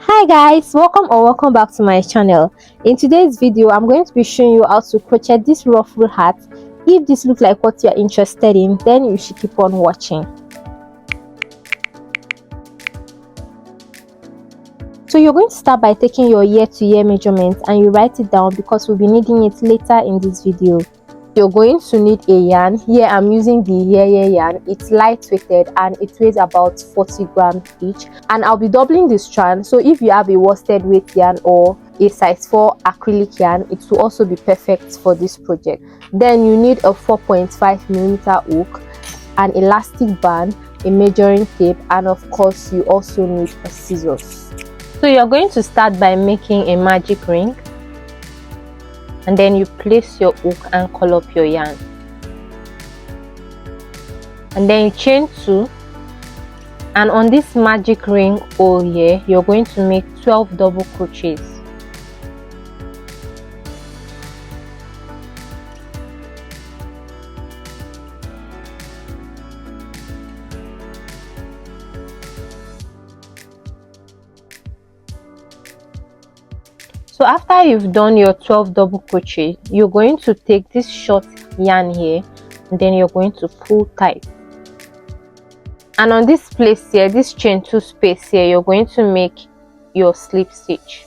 Hi guys, welcome back to my channel. In today's video I'm going to be showing you how to crochet this ruffle hat. If this looks like what you're interested in, then you should keep on watching. So you're going to start by taking your year-to-year measurements and you write it down because we'll be needing it later in this video. You're going to need a yarn. Here I'm using the yarn. It's lightweighted and it weighs about 40 grams each, and I'll be doubling the strand. So if you have a worsted weight yarn or a size 4 acrylic yarn, it will also be perfect for this project. Then you need a 4.5mm hook, an elastic band, a measuring tape, and of course you also need a scissors. So you're going to start by making a magic ring, and then you place your hook and curl up your yarn, and then you chain 2, and on this magic ring hole here you're going to make 12 double crochets. So after you've done your 12 double crochet, you're going to take this short yarn here and then you're going to pull tight, and on this place here, this chain 2 space here, you're going to make your slip stitch.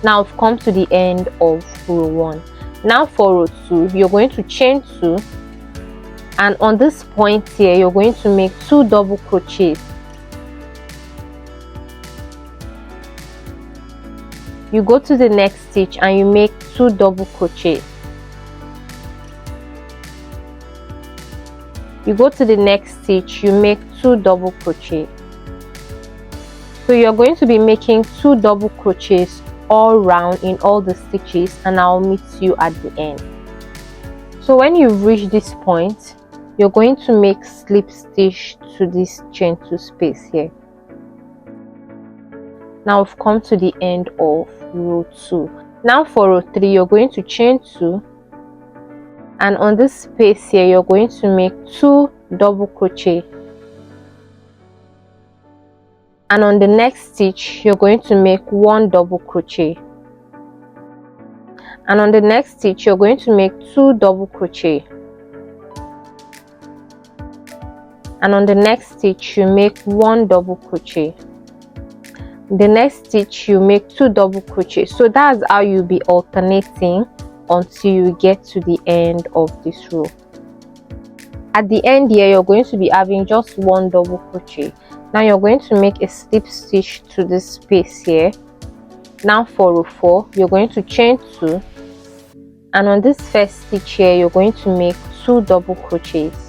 Now we've come to the end of row 1. Now for row 2, you're going to chain 2, and on this point here you're going to make 2 double crochets. You go to the next stitch and you make 2 double crochets. You go to the next stitch, you make 2 double crochets. So you're going to be making 2 double crochets all round in all the stitches, and I'll meet you at the end. So when you've reached this point, you're going to make slip stitch to this chain 2 space here. Now we've come to the end of row 2. Now for row 3, you're going to chain 2, and on this space here you're going to make 2 double crochet, and on the next stitch you're going to make 1 double crochet, and on the next stitch you're going to make 2 double crochet, and on the next stitch you make 1 double crochet. The next stitch you make 2 double crochet. So that's how you'll be alternating until you get to the end of this row. At the end here you're going to be having just 1 double crochet. Now you're going to make a slip stitch to this space here. Now for row 4, you're going to chain 2, and on this first stitch here you're going to make 2 double crochets.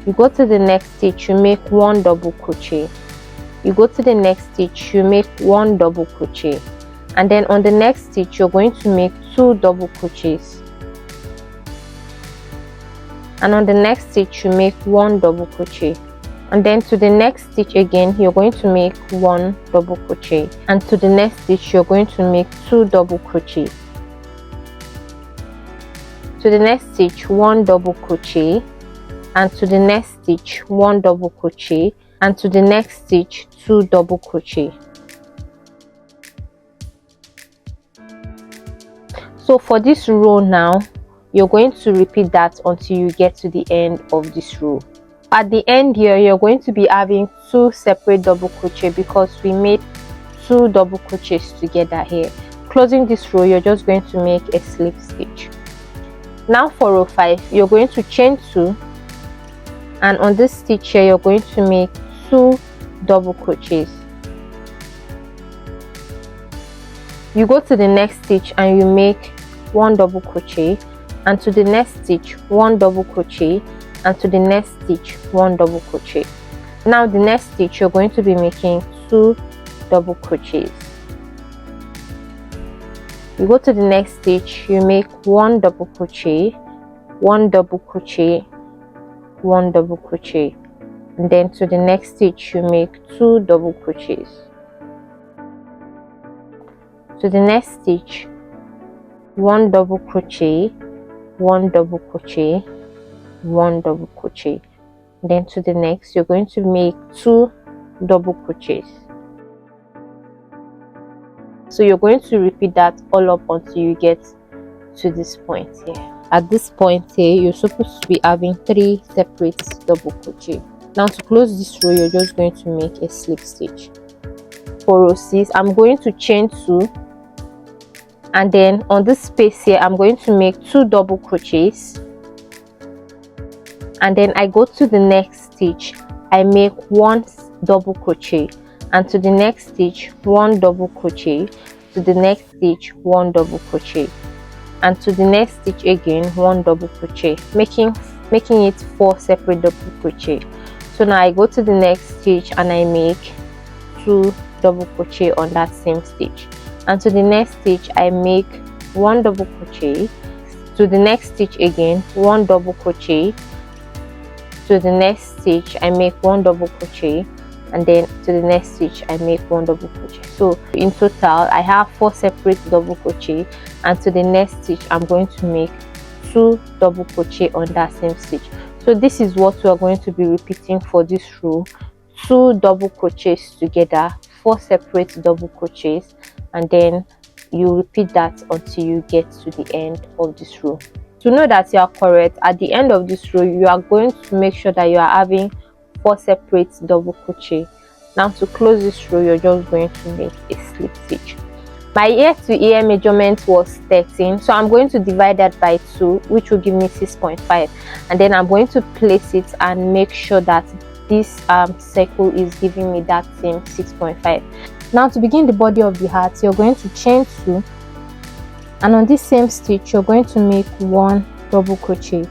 You go to the next stitch, you make 1 double crochet. You go to the next stitch, you make 1 double crochet, and then on the next stitch you're going to make 2 double crochets, and on the next stitch you make 1 double crochet, and then to the next stitch again you're going to make 1 double crochet, and to the next stitch you're going to make 2 double crochet, to the next stitch 1 double crochet, and to the next stitch 1 double crochet, and to the next stitch 2 double crochet. So for this row now, you're going to repeat that until you get to the end of this row. At the end here you're going to be having 2 separate double crochet because we made 2 double crochets together here. Closing this row, you're just going to make a slip stitch. Now for row 5, you're going to chain 2, and on this stitch here you're going to make 2 double crochets. You go to the next stitch and you make 1 double crochet, and to the next stitch 1 double crochet, and to the next stitch 1 double crochet. Now the next stitch you're going to be making 2 double crochets. You go to the next stitch, you make 1 double crochet, 1 double crochet, 1 double crochet, and then to the next stitch you make 2 double crochets. To the next stitch 1 double crochet, 1 double crochet, 1 double crochet, then to the next you're going to make 2 double crochets. So you're going to repeat that all up until you get to this point here. At this point here, you're supposed to be having 3 separate double crochet. Now to close this row, you're just going to make a slip stitch. For row 6, I'm going to chain 2, and then on this space here, I'm going to make 2 double crochets, and then I go to the next stitch, I make 1 double crochet, and to the next stitch 1 double crochet, to the next stitch 1 double crochet, and to the next stitch again 1 double crochet, making it 4 separate double crochet. So now I go to the next stitch and I make 2 double crochet on that same stitch, and to the next stitch I make 1 double crochet, to the next stitch again 1 double crochet, to the next stitch I make 1 double crochet, and then to the next stitch I make 1 double crochet. So in total I have 4 separate double crochet, and to the next stitch I'm going to make 2 double crochet on that same stitch. So this is what we are going to be repeating for this row: 2 double crochets together, 4 separate double crochets, and then you repeat that until you get to the end of this row. To know that you are correct, at the end of this row you are going to make sure that you are having 4 separate double crochet. Now to close this row, you're just going to make a slip stitch. My ear to ear measurement was 13, so I'm going to divide that by 2, which will give me 6.5, and then I'm going to place it and make sure that this circle is giving me that same 6.5. Now to begin the body of the hat, you're going to chain 2, and on this same stitch you're going to make 1 double crochet.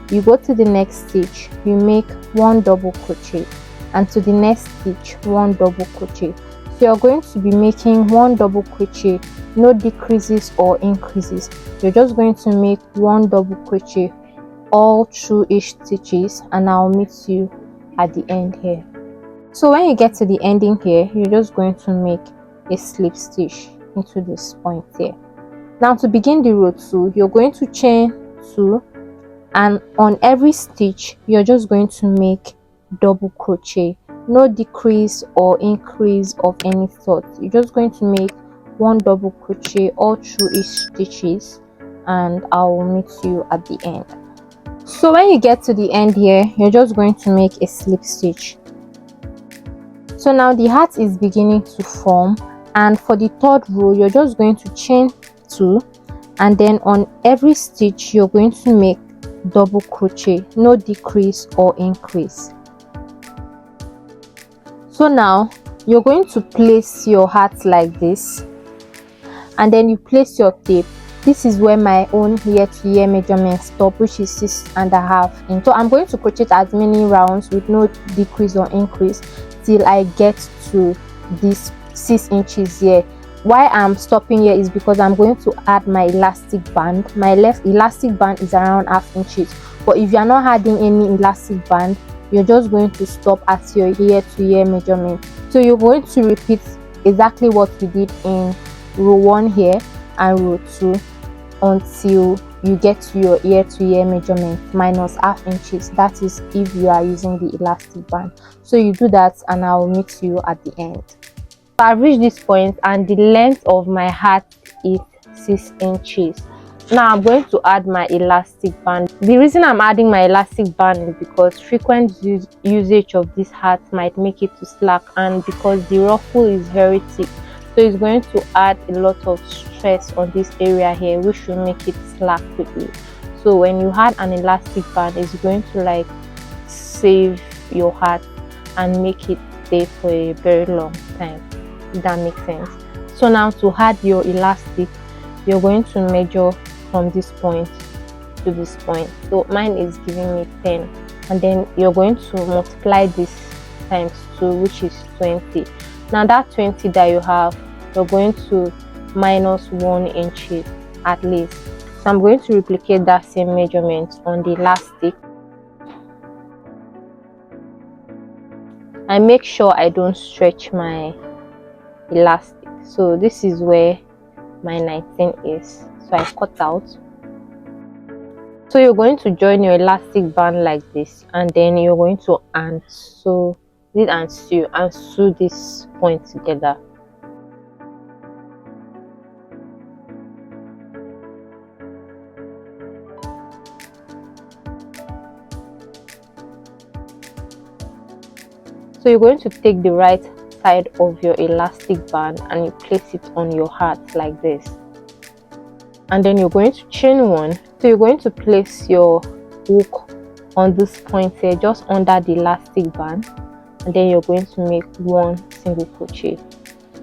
You go to the next stitch, you make 1 double crochet, and to the next stitch 1 double crochet. So you're going to be making 1 double crochet, no decreases or increases. You're just going to make 1 double crochet all through each stitches, and I'll meet you at the end here. So when you get to the ending here, you're just going to make a slip stitch into this point here. Now to begin the row 2, you're going to chain 2, and on every stitch you're just going to make double crochet, no decrease or increase of any sort. You're just going to make 1 double crochet all through each stitches, and I will meet you at the end. So when you get to the end here, you're just going to make a slip stitch. So now the hat is beginning to form, and for the 3rd row you're just going to chain 2, and then on every stitch you're going to make double crochet, no decrease or increase. So now you're going to place your hat like this, and then you place your tape. This is where my own ear to ear measurement stop, which is 6.5 inches. So I'm going to crochet as many rounds with no decrease or increase till I get to this 6 inches here. Why I'm stopping here is because I'm going to add my elastic band. My left elastic band is around 1/2 inches, but if you're not adding any elastic band, you're just going to stop at your ear to ear measurement. So you're going to repeat exactly what you did in row 1 here and row 2 until you get to your ear to ear measurement minus 1/2 inches. That is if you are using the elastic band. So you do that, and I will meet you at the end. So I've reached this point, and the length of my hat is 6 inches. Now I'm going to add my elastic band. The reason I'm adding my elastic band is because frequent usage of this hat might make it to slack, and because the ruffle is very thick, so it's going to add a lot of stress on this area here, which will make it slack quickly. So when you add an elastic band, it's going to like save your hat and make it stay for a very long time, if that makes sense. So now to add your elastic, you're going to measure from this point to this point. So mine is giving me 10, and then you're going to multiply this times 2, which is 20. Now that 20 that you have, you're going to minus 1 inch at least. So I'm going to replicate that same measurement on the elastic. I make sure I don't stretch my elastic. So this is where my 19 is. So I cut out. So you're going to join your elastic band like this, and then you're going to sew Lead and sew this point together. So you're going to take the right side of your elastic band and you place it on your heart like this, and then you're going to chain one. So you're going to place your hook on this point here, just under the elastic band, and then you're going to make one single crochet.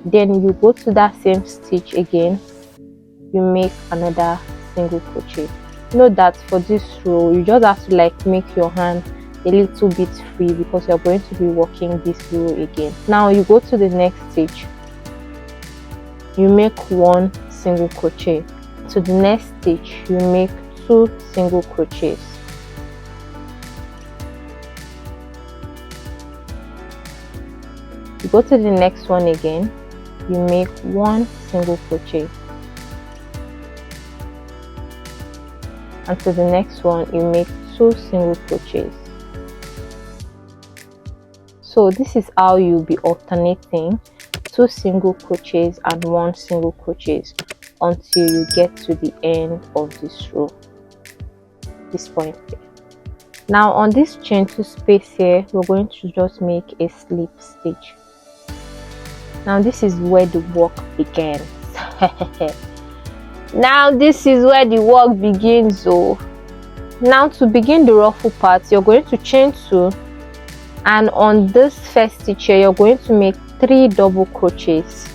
Then you go to that same stitch again, you make another single crochet. Note that for this row you just have to like make your hand a little bit free because you're going to be working this row again. Now you go to the next stitch, you make one single crochet. To the next stitch, you make 2 single crochets. You go to the next one again, you make 1 single crochet, and to the next one you make 2 single crochets. So this is how you'll be alternating 2 single crochets and 1 single crochets until you get to the end of this row, this point here. Now on this chain 2 space here, we're going to just make a slip stitch. Now this is where the work begins. Now this is where the work begins. So now to begin the ruffle part, you're going to chain 2, and on this first stitch here you're going to make 3 double crochets.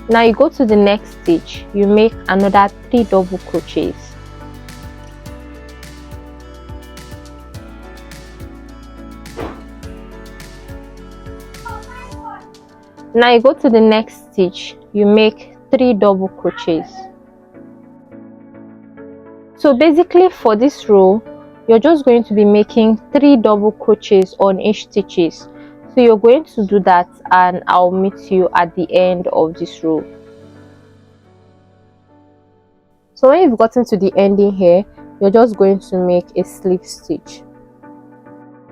Now you go to the next stitch, you make another 3 double crochets. Now you go to the next stitch, you make 3 double crochets. So basically for this row, you're just going to be making 3 double crochets on each stitches. So you're going to do that and I'll meet you at the end of this row. So when you've gotten to the ending here, you're just going to make a slip stitch.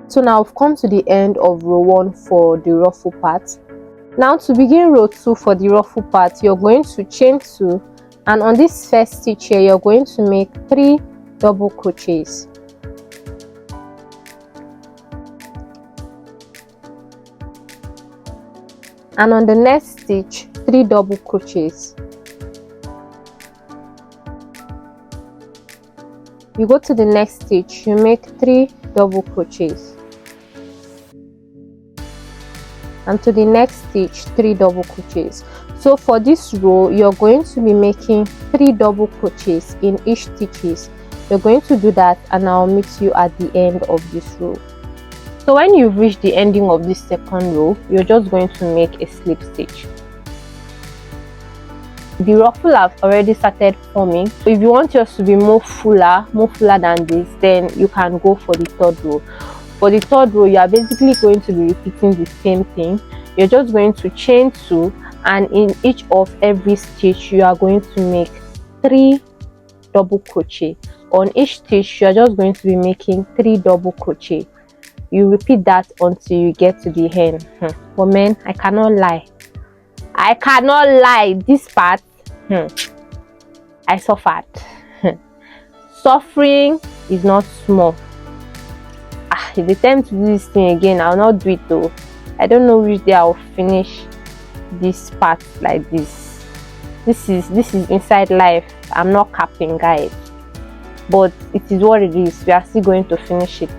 So now I've come to the end of row 1 for the ruffle part. Now to begin row 2 for the ruffle part, you're going to chain 2, and on this first stitch here you're going to make 3 double crochets. And on the next stitch, 3 double crochets. You go to the next stitch, you make 3 double crochets, and to the next stitch 3 double crochets. So for this row you're going to be making 3 double crochets in each stitches. You're going to do that and I'll meet you at the end of this row. So when you've reached the ending of this second row, you're just going to make a slip stitch. The ruffle have already started forming. So if you want yours to be more fuller than this, then you can go for the third row. For the third row, you are basically going to be repeating the same thing. You're just going to chain 2, and in each of every stitch you are going to make 3 double crochet. On each stitch you are just going to be making 3 double crochet. You repeat that until you get to the end. But man, I cannot lie, this part I suffered. Suffering is not small. If they attempt to do this thing again, I'll not do it though. I don't know which day I'll finish this part like this. This is inside life. I'm not capping, guys, but it is what it is. We are still going to finish it.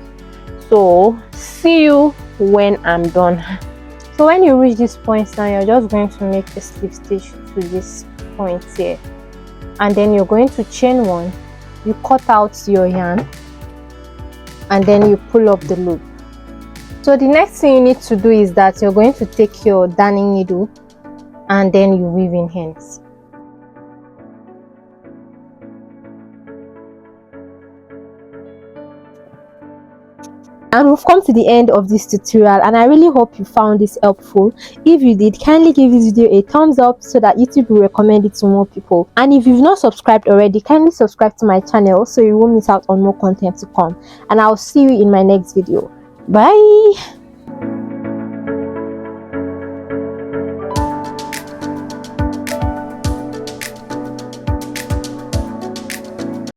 So see you when I'm done. So when you reach this point now, you're just going to make a slip stitch to this point here, and then you're going to chain 1. You cut out your yarn and then you pull up the loop. So the next thing you need to do is that you're going to take your darning needle and then you weave in hands. And we've come to the end of this tutorial, and I really hope you found this helpful. If you did, kindly give this video a thumbs up so that YouTube will recommend it to more people. And if you've not subscribed already, kindly subscribe to my channel so you won't miss out on more content to come. And I'll see you in my next video. Bye.